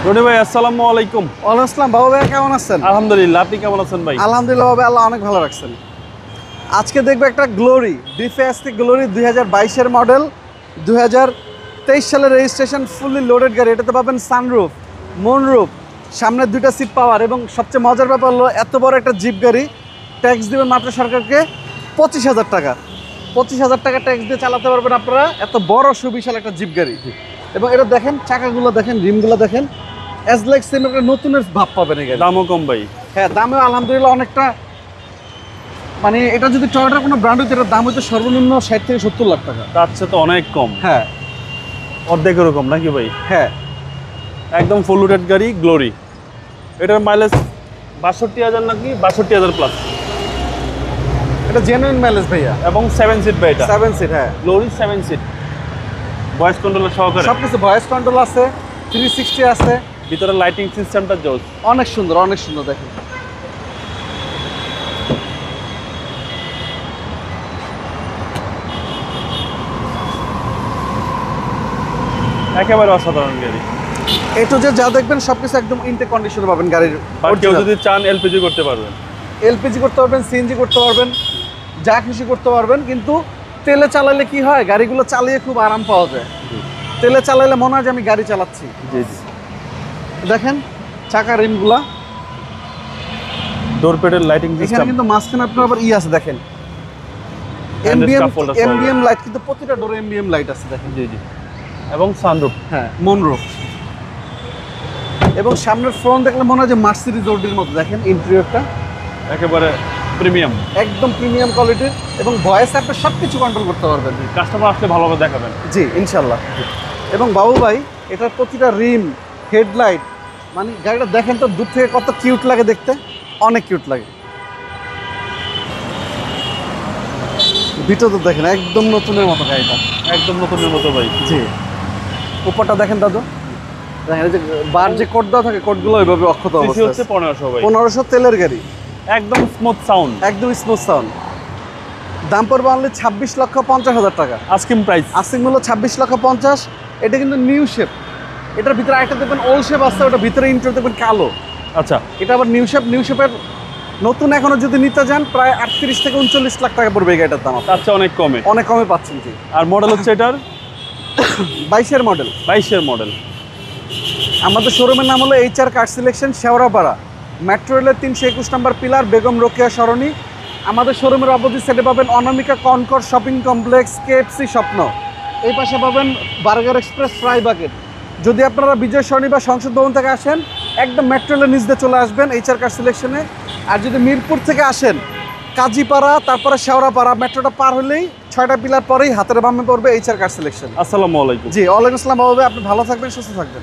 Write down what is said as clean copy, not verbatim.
রনি ভাই আসসালামু আলাইকুম। ওয়ালাইকুম আসসালাম। বাবু ভাই কেমন আছেন? আলহামদুলিল্লাহ, আপনি কেমন আছেন ভাই? আলহামদুলিল্লাহ বাবু, আল্লাহ অনেক ভালো রাখছেন। আজকে দেখবো একটা গ্লোরি ডিফেস্টি গ্লোরি 2022-এর মডেল, 2023 সালের রেজিস্ট্রেশন, ফুললি লোডেড গাড়ি। এটাতে পাবেন সানরুফ, মুনরুফ, সামনের দুইটা সিট পাওয়ার, এবং সবচেয়ে মজার ব্যাপার হলো এত বড় একটা জিপ গাড়ি ট্যাক্স দিবেন মাত্র সরকারকে 25,000 টাকা। 25,000 টাকা ট্যাক্স দিয়ে চালাতে পারবেন আপনারা এত বড় সুবিশাল একটা জিপ গাড়ি। এবং এটা দেখেন, চাকাগুলো দেখেন, রিমগুলো দেখেন, অ্যাজ লাইক সেম একটা নতুনের ভাব পাবেন এই গাড়ি। দামও কম ভাই। হ্যাঁ, দামে আলহামদুলিল্লাহ অনেকটা, মানে এটা যদি টয়োটার কোনো ব্র্যান্ড হতো, এটার দাম হতো সর্বনিম্ন 60 থেকে 70 লাখ টাকা। তার চেয়ে তো অনেক কম। হ্যাঁ অর্ধেক এরকম নাকি ভাই? হ্যাঁ, একদম ফুল লোডেড গাড়ি গ্লোরি। এটার মাইলেজ 62,000 নাকি 62,000 প্লাস, এটা জেনুইন মাইলেজ ভাইয়া। এবং 7 সিট ভাই। এটা 7 সিট। হ্যাঁ, গ্লোরি 7 সিট, ভয়েস কন্ট্রোলার সহকারে। সব কিছু, ভয়েস কন্ট্রোল আছে, 360 আছে, ভিতরে লাইটিং সিস্টেমটা জোস। অনেক সুন্দর, অনেক সুন্দর। দেখেন একেবারে অসাধারণ গাড়ি। একটু যে যা দেখবেন সবকিছু একদম ইনটেক কন্ডিশনে পাবেন গাড়ির। আর কেউ যদি চান এলপিজি করতে পারবেন, এলপিজি করতে পারবেন, সিএনজি করতে পারবেন, যা খুশি করতে পারবেন। কিন্তু তেলে চালালে কি হয়, গাড়িগুলো চালিয়ে খুব আরাম পাওয়া যায়। তেলে চালালে মনে হয় যে আমি গাড়ি চালাচ্ছি। জি জি। দেখেন চাকা রিমগুলা, ডোর প্যাডের লাইটিং এখানে সিস্টেম। কিন্তু মাঝখানে আপনার আবার আছে, দেখেন এমবিএম লাইট, কিন্তু প্রতিটা ডোরে এমবিএম লাইট আছে। দেখেন জি জি। এবং সানরুফ। হ্যাঁ, মুনরুফ। এবং সামনের ফ্রন্ট দেখলে মনে হয় যে মার্সিডিজ অডির মতো। দেখেন ইন্টেরিয়রটা একেবারে প্রিমিয়াম, একদম প্রিমিয়াম কোয়ালিটির, এবং ভয়েস আপনি সব কিছু কন্ট্রোল করতে পারবেন। কাস্টমার আসলে ভালোভাবে দেখাবেন। জি ইনশাল্লাহ। এবং বাবু ভাই, এটার প্রতিটা রিম, হেডলাইট, মানে গাড়িটা দেখেন তো দূর থেকে কত কিউট লাগে দেখতে, অনেক কিউট লাগে। ভিতর দেখেন একদম নতুনের মতো গাড়িটা, একদম নতুনের মতো ভাই। জি। উপরটা দেখেন দাদু, দেখেন এই যে বার যে কোড দেওয়া থাকে, কোডগুলো ওইভাবে অক্ষত সিসি অবস্থায় হচ্ছে আছে। 1500 ভাই। 1500 তেলের গাড়ি, একদম স্মুথ সাউন্ড, একদম স্মুথ সাউন্ড। দাম পড়বে অনলি 26,50,000 টাকা। Asking price. আস্কিং মূল্য 26,50,000। এটা কিন্তু নিউ শেপ। এটার ভিতরে একটা দেখবেন ওল্ড শেপ আছে, ওটা ভিতরে ইন্টার দেখবেন কালো। আচ্ছা, এটা আবার নিউ শেপ। নিউ শেপের নতুন এখনো যদি নিতে যান, প্রায় 38 থেকে 39 লাখ টাকা পড়বে এই গাড়িটার দাম। তার চেয়ে অনেক কমে। অনেক কমে পাচ্ছেন। জি। আর মডেল হচ্ছে এটার 22-এর মডেল। 22-এর মডেল। আমাদের শোরুমের নাম হলো HR car selection, Shewrapara, metro রেলের 321 নম্বর পিলার, বেগম রোকেয়া সরণি। আমাদের শোরুমের অপোজিট সাইডে পাবেন অনামিকা কনকর শপিং কমপ্লেক্স, KFC স্বপ্ন। এই পাশে পাবেন বার্গার এক্সপ্রেস, ফ্রাই বাকেট। যদি আপনারা বিজয় সরণি বা সংসদ ভবন থেকে আসেন, একদম মেট্রো রেলের নিচ দিয়ে চলে আসবেন HR কার সিলেকশনে। আর যদি মিরপুর থেকে আসেন, কাজীপাড়া, তারপরে শেওড়াপাড়া, মেট্রোটা পার হলেই 6টা পিলার পরেই হাতের বামে পড়বে HR কার সিলেকশন। আসসালামু আলাইকুম। জি, ওয়ালাইকুম আসসালাম বাবু ভাই, আপনি ভালো থাকবেন, সুস্থ থাকবেন।